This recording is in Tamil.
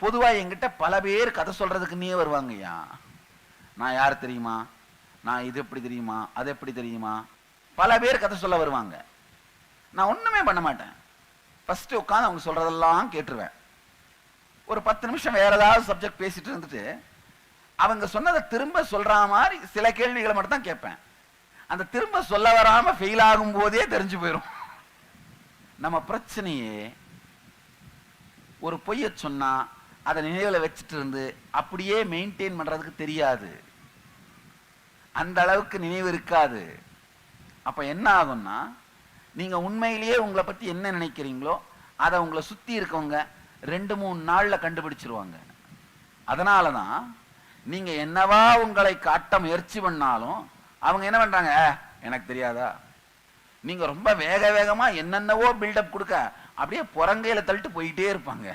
பொதுவா என்கிட்ட பல பேர் கதை சொல்றதுக்குன்னே வருவாங்கய்யா. நான் யார் தெரியுமா, நான் இது எப்படி தெரியுமா, அது எப்படி தெரியுமா, பல பேர் கதை சொல்ல வருவாங்க. நான் ஒண்ணுமே பண்ண மாட்டேன். ஃபர்ஸ்ட் உட்காந்து அவங்க சொல்றதெல்லாம் கேட்டுருவேன். ஒரு 10 நிமிஷம் வேற ஏதாவது சப்ஜெக்ட் பேசிட்டு இருந்துட்டு அவங்க சொன்னதை திரும்ப சொல்ற மாதிரி சில கேள்விகளை மட்டும் தான் கேட்பேன். அந்த திரும்ப சொல்ல வராம ஃபெயில் ஆகும் போதே தெரிஞ்சு போயிடும். நம்ம பிரச்சனையே ஒரு பொய்ய சொன்னா அதை நினைவுல வச்சுட்டு இருந்து அப்படியே மெயின்டைன் பண்றதுக்கு தெரியாது, அந்த அளவுக்கு நினைவு இருக்காது. அப்ப என்ன ஆகும்னா, நீங்க உண்மையிலேயே உங்களை பத்தி என்ன நினைக்கிறீங்களோ அதை உங்களை சுத்தி இருக்கவங்க 2-3 நாள்ல கண்டுபிடிச்சிருவாங்க. அதனாலதான் நீங்க என்னவா உங்களை காட்ட முயற்சி பண்ணாலும் அவங்க என்ன பண்றாங்க, எனக்கு தெரியாதா. நீங்க ரொம்ப வேக வேகமா என்னென்னவோ பில்டப் கொடுக்க அப்படியே புறங்கையில தள்ளிட்டு போயிட்டே இருப்பாங்க.